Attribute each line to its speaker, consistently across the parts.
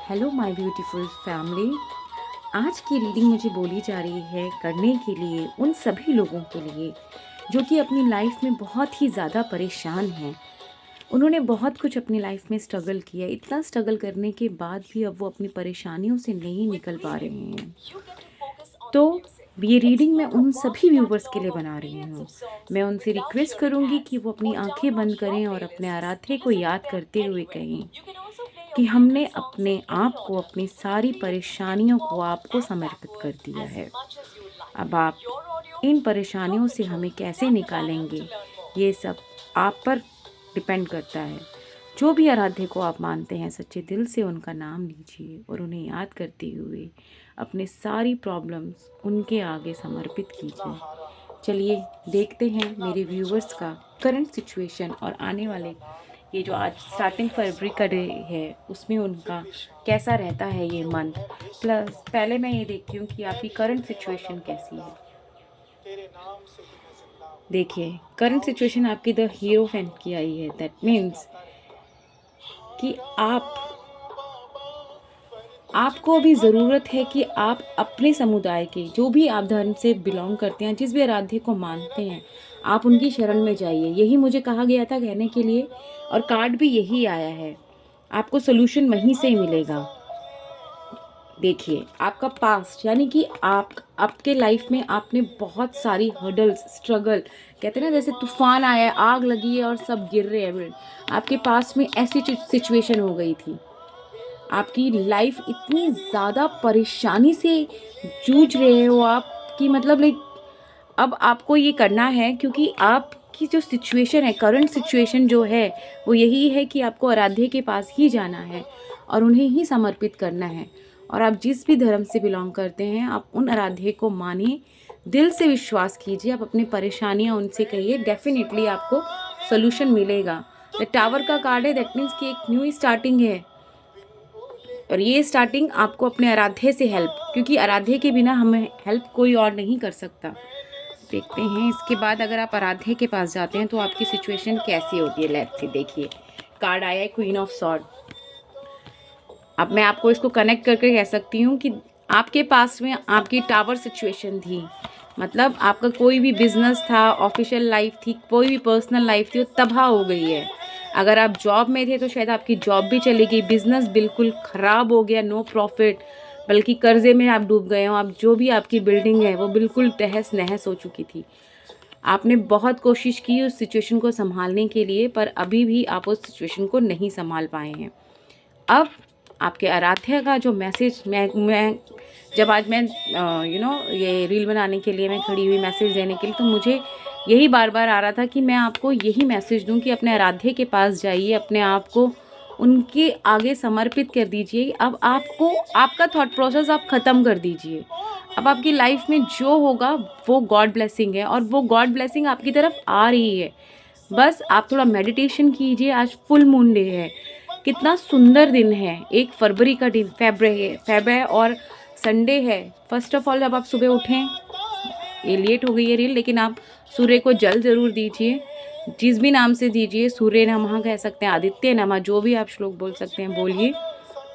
Speaker 1: Hello my beautiful family. आज की reading मुझे बोली जा रही है करने के लिए उन सभी लोगों के लिए जो कि अपनी लाइफ में बहुत ही ज़्यादा परेशान हैं। उन्होंने बहुत कुछ अपनी लाइफ में स्ट्रगल किया, इतना स्ट्रगल करने के बाद भी अब वो अपनी परेशानियों से नहीं निकल पा रहे हैं। तो ये रीडिंग मैं उन सभी व्यूवर्स के लिए बना रही हूँ। मैं उनसे रिक्वेस्ट करूँगी कि वो अपनी आंखें बंद करें और अपने आराध्य को याद करते हुए कहें कि हमने अपने आप को, अपनी सारी परेशानियों को आपको समर्पित कर दिया है। अब आप इन परेशानियों से हमें कैसे निकालेंगे, ये सब आप पर डिपेंड करता है। जो भी आराध्य को आप मानते हैं, सच्चे दिल से उनका नाम लीजिए और उन्हें याद करते हुए अपनी सारी प्रॉब्लम्स उनके आगे समर्पित कीजिए। चलिए देखते हैं मेरे व्यूवर्स का करंट सिचुएशन और आने वाले ये जो आज स्टार्टिंग फरवरी का डे है उसमें उनका कैसा रहता है ये मंथ। प्लस पहले मैं ये देखती हूँ कि आपकी करंट सिचुएशन कैसी है। देखिए करंट सिचुएशन आपकी द हीरो फैन की आई है। दैट मीन्स कि आपको अभी ज़रूरत है कि आप अपने समुदाय के, जो भी आप धर्म से बिलोंग करते हैं, जिस भी आराध्य को मानते हैं, आप उनकी शरण में जाइए। यही मुझे कहा गया था कहने के लिए और कार्ड भी यही आया है। आपको सोल्यूशन वहीं से ही मिलेगा। देखिए आपका पास्ट यानी कि आपके लाइफ में आपने बहुत सारी हर्डल्स, स्ट्रगल, कहते हैं ना जैसे तूफान आया है, आग लगी है और सब गिर रहे हैं। आपके पास्ट में ऐसी सिचुएशन हो गई थी। आपकी लाइफ इतनी ज़्यादा परेशानी से जूझ रहे हो आप कि मतलब लाइक अब आपको ये करना है, क्योंकि आपकी जो सिचुएशन है, करंट सिचुएशन जो है वो यही है कि आपको आराध्य के पास ही जाना है और उन्हें ही समर्पित करना है। और आप जिस भी धर्म से बिलोंग करते हैं, आप उन आराध्य को मानिए, दिल से विश्वास कीजिए, आप अपनी परेशानियां उनसे कहिए, डेफिनेटली आपको सोल्यूशन मिलेगा। द टावर का कार्ड है, दैट मीन्स कि एक न्यू स्टार्टिंग है और ये स्टार्टिंग आपको अपने आराध्य से हेल्प, क्योंकि आराध्य के बिना हमें हेल्प कोई और नहीं कर सकता। देखते हैं इसके बाद अगर आप आराध्य के पास जाते हैं तो आपकी सिचुएशन कैसी होती है। Let's see. देखिए कार्ड आया है क्वीन ऑफ सॉर्ड। अब मैं आपको इसको कनेक्ट करके कह सकती हूँ कि आपके पास में आपकी टावर सिचुएशन थी, मतलब आपका कोई भी बिजनेस था, ऑफिशियल लाइफ थी, कोई भी पर्सनल लाइफ थी, वो तबाह हो गई है। अगर आप जॉब में थे तो शायद आपकी जॉब भी चली गई, बिजनेस बिल्कुल ख़राब हो गया, नो प्रॉफिट, बल्कि कर्जे में आप डूब गए हो। आप जो भी आपकी बिल्डिंग है वो बिल्कुल तहस नहस हो चुकी थी। आपने बहुत कोशिश की उस सिचुएशन को संभालने के लिए, पर अभी भी आप उस सिचुएशन को नहीं संभाल पाए हैं। अब आपके आराध्य का जो मैसेज, मैं जब आज मैं ये रील बनाने के लिए मैं खड़ी हुई मैसेज देने के लिए, तो मुझे यही बार बार आ रहा था कि मैं आपको यही मैसेज दूं कि अपने आराध्य के पास जाइए, अपने आप को उनके आगे समर्पित कर दीजिए। अब आपको आपका थॉट प्रोसेस आप ख़त्म कर दीजिए। अब आपकी लाइफ में जो होगा वो गॉड ब्लेसिंग है और वो गॉड ब्लेसिंग आपकी तरफ आ रही है। बस आप थोड़ा मेडिटेशन कीजिए। आज फुल मून डे है, कितना सुंदर दिन है, 1 फरवरी का दिन, फेब है और संडे है। फर्स्ट ऑफ ऑल जब आप सुबह उठें, ये लेट हो गई है रील, लेकिन आप सूर्य को जल जरूर दीजिए, जिस भी नाम से दीजिए, सूर्य नमः कह सकते हैं, आदित्य नमः, जो भी आप श्लोक बोल सकते हैं बोलिए।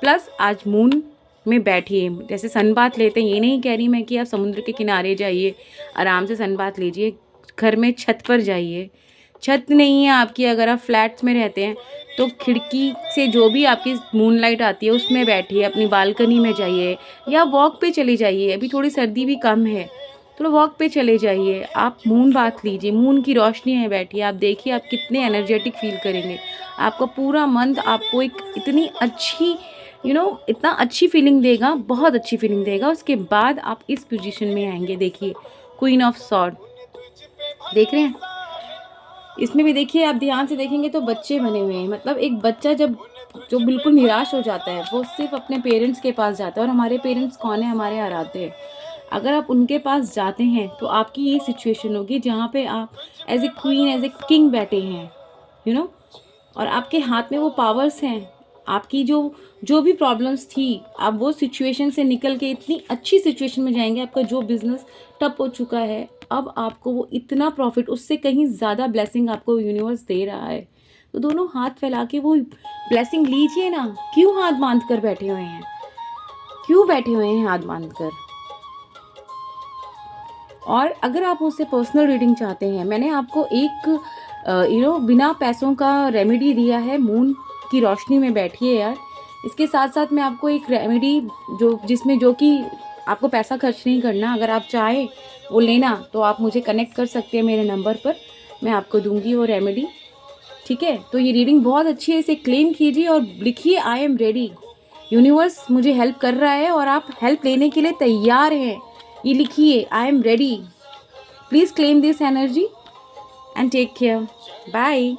Speaker 1: प्लस आज मून में बैठिए, जैसे सन बाथ लेते हैं, ये नहीं कह रही मैं कि आप समुद्र के किनारे जाइए, आराम से सन बाथ लीजिए, घर में छत पर जाइए। छत नहीं है आपकी, अगर आप फ्लैट्स में रहते हैं तो खिड़की से जो भी आपकी मूनलाइट आती है उसमें बैठिए, अपनी बालकनी में जाइए या वॉक पे चले जाइए। अभी थोड़ी सर्दी भी कम है, तो वॉक पे चले जाइए, आप मून बाथ लीजिए, मून की रोशनी में बैठिए। आप देखिए आप कितने एनर्जेटिक फील करेंगे। आपका पूरा मंथ आपको एक इतनी अच्छी इतना अच्छी फीलिंग देगा, बहुत अच्छी फीलिंग देगा। उसके बाद आप इस पोजीशन में आएंगे। देखिए क्वीन ऑफ सॉर्ड देख रहे हैं, इसमें भी देखिए आप ध्यान से देखेंगे तो बच्चे बने हुए हैं। मतलब एक बच्चा जो बिल्कुल निराश हो जाता है, वो सिर्फ अपने पेरेंट्स के पास जाता है। और हमारे पेरेंट्स कौन है? हमारे आराध्य है। अगर आप उनके पास जाते हैं तो आपकी ये सिचुएशन होगी जहाँ पे आप as a queen, as a king बैठे हैं, और आपके हाथ में वो पावर्स हैं। आपकी जो भी प्रॉब्लम्स थी, आप वो सिचुएशन से निकल के इतनी अच्छी सिचुएशन में जाएंगे। आपका जो बिजनेस ठप हो चुका है, अब आपको वो इतना प्रॉफिट, उससे कहीं ज़्यादा ब्लेसिंग आपको यूनिवर्स दे रहा है। तो दोनों हाथ फैला के वो ब्लेसिंग लीजिए ना। क्यों हाथ बांध कर बैठे हुए हैं, क्यों बैठे हुए हैं हाथ बांध कर। और अगर आप मुझसे पर्सनल रीडिंग चाहते हैं, मैंने आपको एक बिना पैसों का रेमेडी दिया है, मून की रोशनी में बैठिए यार। इसके साथ साथ मैं आपको एक रेमेडी जो कि आपको पैसा खर्च नहीं करना, अगर आप चाहें वो लेना तो आप मुझे कनेक्ट कर सकते हैं मेरे नंबर पर, मैं आपको दूंगी वो रेमेडी। ठीक है, तो ये रीडिंग बहुत अच्छी है, इसे क्लेम कीजिए और लिखिए आई एम रेडी। यूनिवर्स मुझे हेल्प कर रहा है और आप हेल्प लेने के लिए तैयार हैं। ये लिखिए I am ready. Please claim this energy and take care. Bye.